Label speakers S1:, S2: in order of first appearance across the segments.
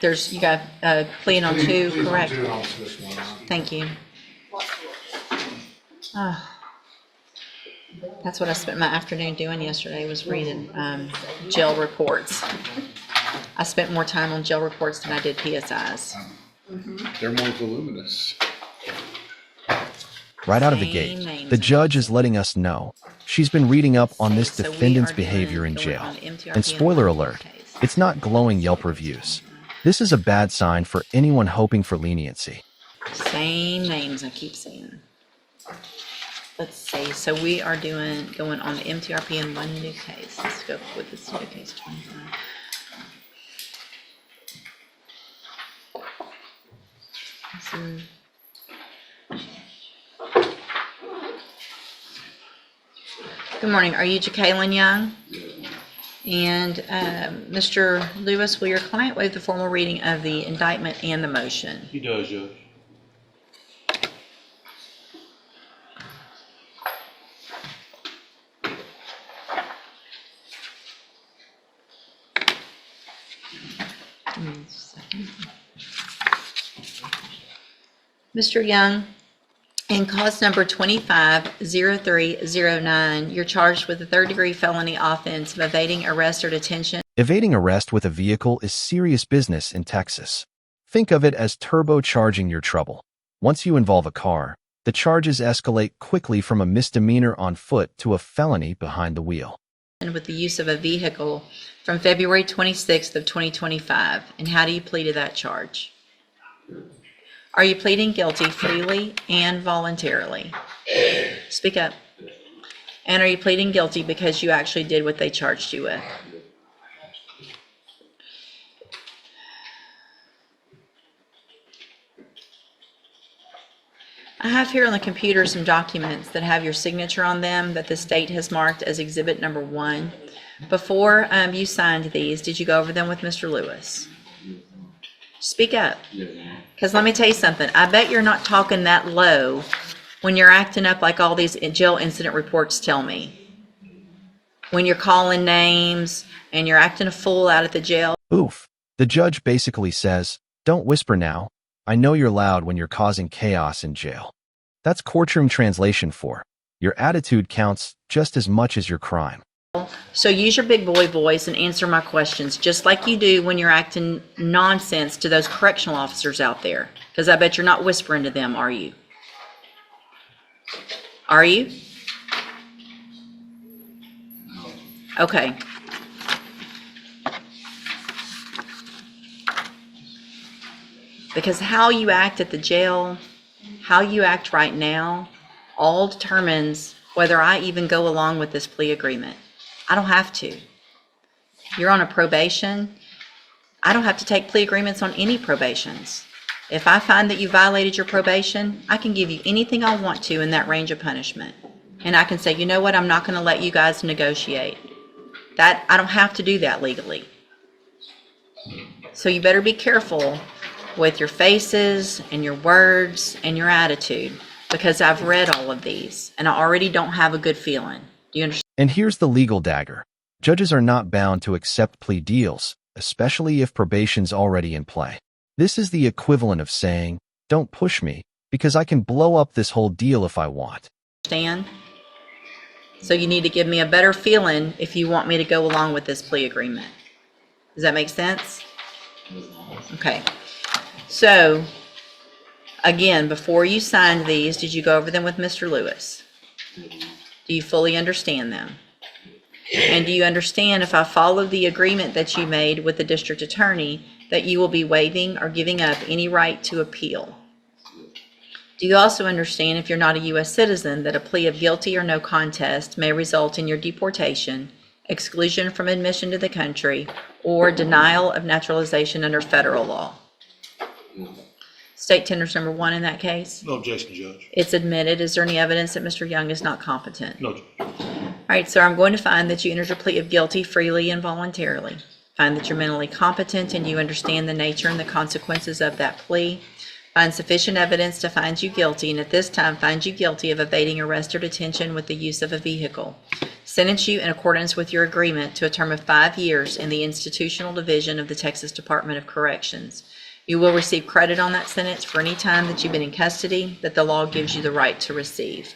S1: you got pleading on two, correct?
S2: Two on this one.
S1: Thank you. Oh, that's what I spent my afternoon doing yesterday, was reading jail reports. I spent more time on jail reports than I did PSIs.
S3: They're more voluminous.
S4: Right out of the gate, the judge is letting us know she's been reading up on this defendant's behavior in jail. And spoiler alert, it's not glowing Yelp reviews. This is a bad sign for anyone hoping for leniency.
S1: Same names I keep saying. Let's see. So we are going on the MTRP in one new case. Let's go with this new case 25. Good morning. Are you Jaylen Young? And Mr. Lewis, will your client waive the formal reading of the indictment and the motion?
S5: He does, Judge.
S1: Mr. Young, in cause number 250309, you're charged with a third-degree felony offense of evading arrest or detention.
S4: Evading arrest with a vehicle is serious business in Texas. Think of it as turbocharging your trouble. Once you involve a car, the charges escalate quickly from a misdemeanor on foot to a felony behind the wheel.
S1: With the use of a vehicle from February 26th of 2025. And how do you plead to that charge? Are you pleading guilty freely and voluntarily? Speak up. And are you pleading guilty because you actually did what they charged you with? I have here on the computer some documents that have your signature on them that the state has marked as exhibit number 1. Before you signed these, did you go over them with Mr. Lewis? Speak up. Because let me tell you something. I bet you're not talking that low when you're acting up like all these jail incident reports tell me. When you're calling names and you're acting a fool out at the jail.
S4: Oof. The judge basically says, don't whisper now. I know you're loud when you're causing chaos in jail. That's courtroom translation for, your attitude counts just as much as your crime.
S1: So use your big boy voice and answer my questions, just like you do when you're acting nonsense to those correctional officers out there. Because I bet you're not whispering to them, are you? Are you? Okay. Because how you act at the jail, how you act right now, all determines whether I even go along with this plea agreement. I don't have to. You're on a probation. I don't have to take plea agreements on any probations. If I find that you violated your probation, I can give you anything I want to in that range of punishment. And I can say, you know what, I'm not going to let you guys negotiate. That I don't have to do that legally. So you better be careful with your faces and your words and your attitude, because I've read all of these and I already don't have a good feeling. Do you understand?
S4: And here's the legal dagger. Judges are not bound to accept plea deals, especially if probation's already in play. This is the equivalent of saying, don't push me, because I can blow up this whole deal if I want.
S1: Understand? So you need to give me a better feeling if you want me to go along with this plea agreement. Does that make sense? Okay. So, again, before you signed these, did you go over them with Mr. Lewis? Do you fully understand them? And do you understand, if I follow the agreement that you made with the district attorney, that you will be waiving or giving up any right to appeal? Do you also understand, if you're not a U.S. citizen, that a plea of guilty or no contest may result in your deportation, exclusion from admission to the country, or denial of naturalization under federal law? State tenders number 1 in that case?
S5: No objection, Judge.
S1: It's admitted. Is there any evidence that Mr. Young is not competent?
S5: No, Judge.
S1: All right, so I'm going to find that you entered your plea of guilty freely and voluntarily. Find that you're mentally competent and you understand the nature and the consequences of that plea. Find sufficient evidence to find you guilty, and at this time find you guilty of evading arrest or detention with the use of a vehicle. sentence you in accordance with your agreement to a term of 5 years in the institutional division of the Texas Department of Corrections. You will receive credit on that sentence for any time that you've been in custody that the law gives you the right to receive.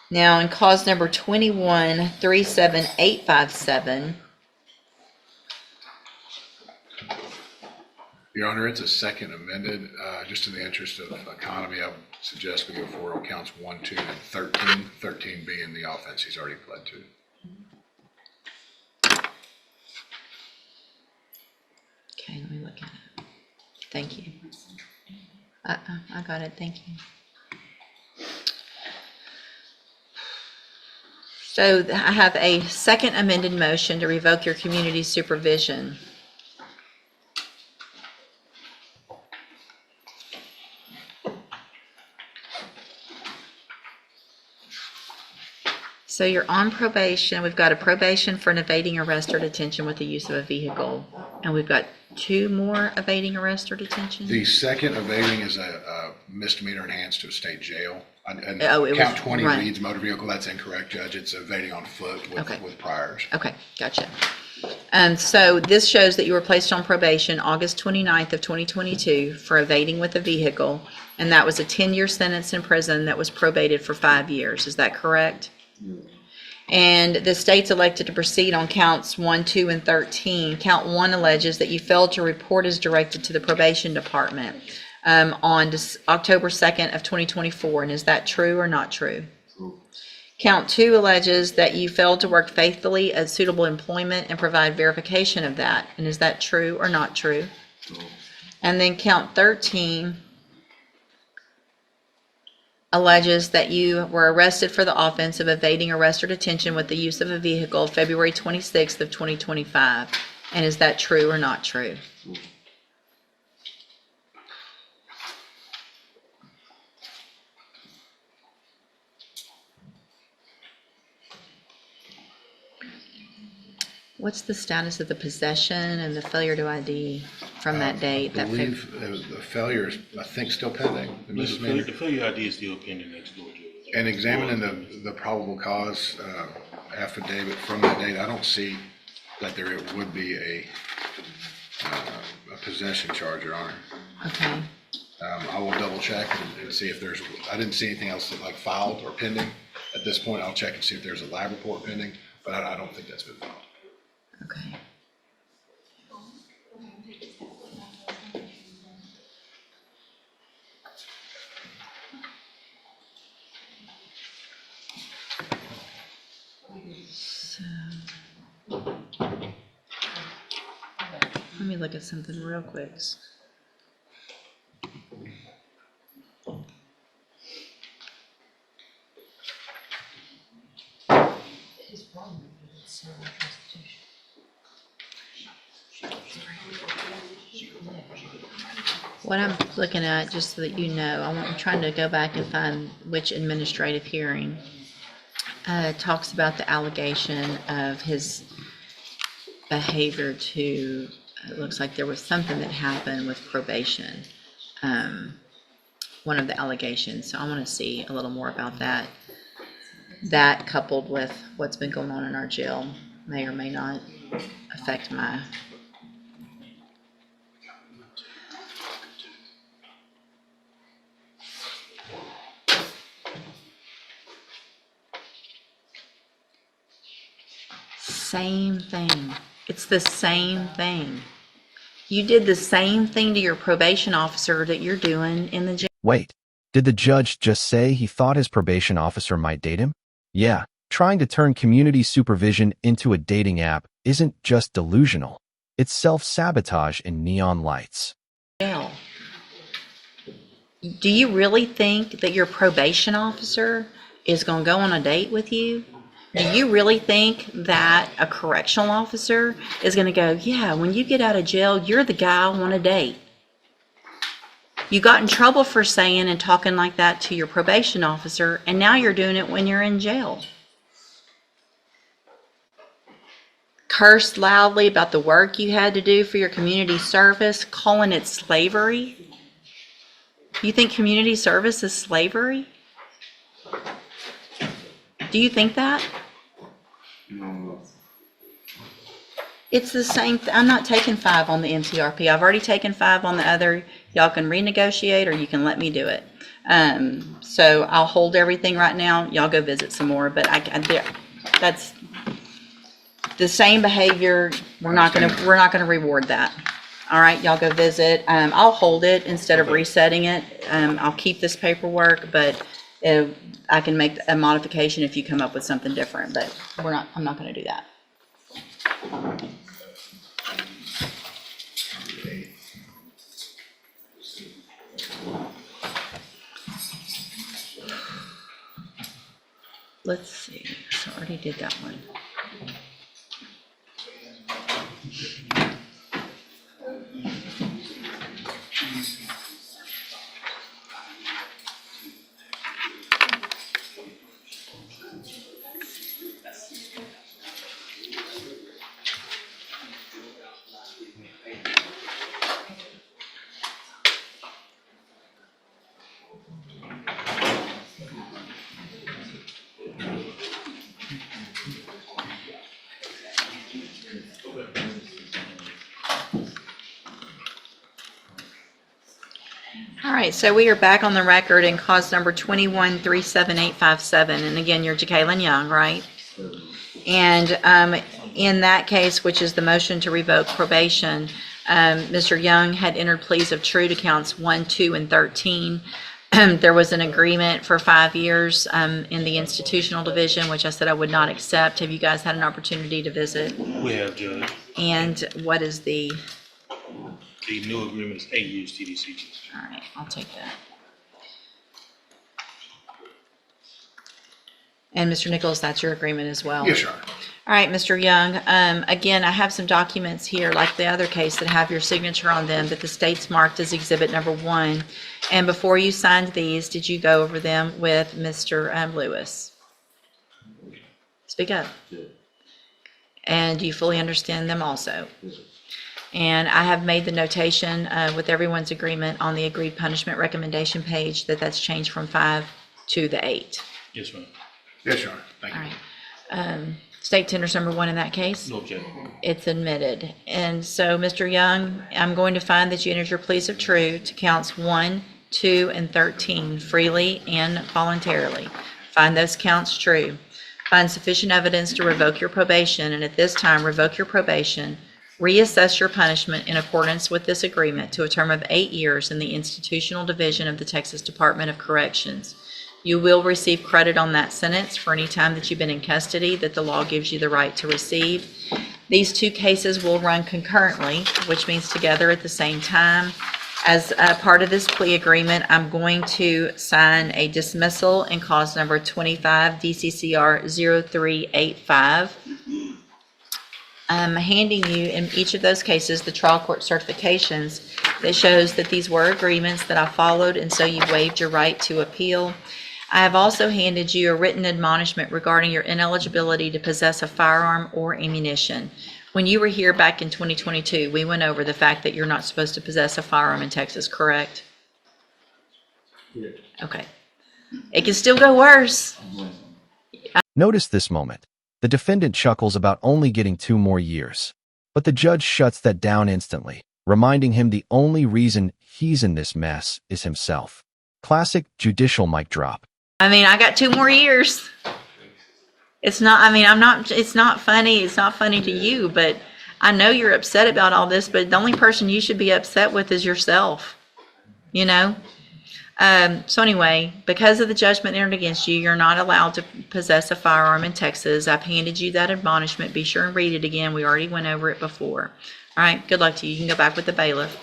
S1: Now, in cause number 21-37857,
S3: Your Honor, it's a second amended. Just in the interest of economy, I would suggest we go forward on counts 1, 2, and 13. 13 being the offense he's already pled to.
S1: okay, let me look at it. Thank you. I got it, thank you. So I have a second amended motion to revoke your community supervision. So you're on probation. We've got a probation for an evading arrest or detention with the use of a vehicle. And we've got 2 more evading arrest or detention.
S3: The second evading is a misdemeanor enhanced to a state jail. And
S1: Oh, it
S3: count
S1: was
S3: 20
S1: run.
S3: reads motor vehicle. That's incorrect, Judge. It's evading on foot with priors.
S1: Okay, gotcha. So this shows that you were placed on probation August 29th of 2022 for evading with a vehicle. And that was a 10-year sentence in prison that was probated for 5 years. Is that correct? And the state's elected to proceed on counts 1, 2, and 13. Count 1 alleges that you failed to report as directed to the probation department on October 2nd of 2024. And is that true or not true?
S2: True.
S1: Count 2 alleges that you failed to work faithfully at suitable employment and provide verification of that. And is that true or not true?
S2: True.
S1: And then count 13 alleges that you were arrested for the offense of evading arrest or detention with the use of a vehicle February 26th of 2025. And is that true or not true?
S2: True.
S1: What's the status of the possession and the failure to ID from that date?
S3: I believe the failure is, I think, still pending. The misdemeanor.
S5: The failure ID is still pending next door, Judge.
S3: And examining the probable cause affidavit from that date, I don't see that there would be a possession charge, Your Honor.
S1: Okay.
S3: I will double check and see if there's, I didn't see anything else like filed or pending. At this point, I'll check and see if there's a lab report pending, but I don't think that's been filed.
S1: Okay. So, let me look at something real quick. What I'm looking at, just so that you know, I'm trying to go back and find which administrative hearing talks about the allegation of his behavior to, it looks like there was something that happened with probation. One of the allegations, so I want to see a little more about that. That coupled with what's been going on in our jail may or may not affect my same thing. It's the same thing. You did the same thing to your probation officer that you're doing in the jail.
S4: Wait, did the judge just say he thought his probation officer might date him? Yeah, trying to turn community supervision into a dating app isn't just delusional. It's self-sabotage in neon lights.
S1: Do you really think that your probation officer is going to go on a date with you? Do you really think that a correctional officer is going to go, yeah, when you get out of jail, you're the guy I want to date? You got in trouble for saying and talking like that to your probation officer, and now you're doing it when you're in jail. Cursed loudly about the work you had to do for your community service, calling it slavery. You think community service is slavery? Do you think that? It's the same, I'm not taking 5 on the MTRP. I've already taken 5 on the other. Y'all can renegotiate or you can let me do it. So I'll hold everything right now. Y'all go visit some more, but that's the same behavior. We're not gonna reward that. All right, y'all go visit. I'll hold it instead of resetting it. I'll keep this paperwork, but I can make a modification if you come up with something different, but I'm not gonna do that. Let's see, so I already did that one. All right, so we are back on the record in cause number 21-37857, and again, you're Jaylen Young, right? And in that case, which is the motion to revoke probation, Mr. Young had entered pleas of true to counts 1, 2, and 13. There was an agreement for 5 years in the institutional division, which I said I would not accept. Have you guys had an opportunity to visit?
S5: We have, Judge.
S1: And what is the?
S5: The new agreement is 8 years TDC.
S1: All right, I'll take that. And Mr. Nichols, that's your agreement as well?
S3: Yes, Your Honor.
S1: All right, Mr. Young, again, I have some documents here, like the other case, that have your signature on them, that the state's marked as exhibit number 1. And before you signed these, did you go over them with Mr. Lewis? Speak up. And do you fully understand them also? And I have made the notation with everyone's agreement on the agreed punishment recommendation page that that's changed from 5 to the 8.
S5: Yes, ma'am.
S3: Yes, Your Honor. Thank
S1: All
S3: you.
S1: right. State tenders number 1 in that case?
S5: No objection.
S1: It's admitted. And so, Mr. Young, I'm going to find that you entered your pleas of true to counts 1, 2, and 13 freely and voluntarily. Find those counts true. Find sufficient evidence to revoke your probation, and at this time, revoke your probation. Reassess your punishment in accordance with this agreement to a term of 8 years in the institutional division of the Texas Department of Corrections. You will receive credit on that sentence for any time that you've been in custody that the law gives you the right to receive. These 2 cases will run concurrently, which means together at the same time. As a part of this plea agreement, I'm going to sign a dismissal in cause number 25 DCCR 0385. I'm handing you in each of those cases the trial court certifications that shows that these were agreements that I followed, and so you waived your right to appeal. I have also handed you a written admonishment regarding your ineligibility to possess a firearm or ammunition. When you were here back in 2022, we went over the fact that you're not supposed to possess a firearm in Texas, correct?
S2: Yeah.
S1: Okay. It can still go worse.
S4: Notice this moment. The defendant chuckles about only getting 2 more years. But the judge shuts that down instantly, reminding him the only reason he's in this mess is himself. Classic judicial mic drop.
S1: I mean, I got 2 more years. It's not funny. It's not funny to you, but I know you're upset about all this, but the only person you should be upset with is yourself, you know? So anyway, because of the judgment entered against you, you're not allowed to possess a firearm in Texas. I've handed you that admonishment. Be sure and read it again. We already went over it before. All right, good luck to you. You can go back with the bailiff.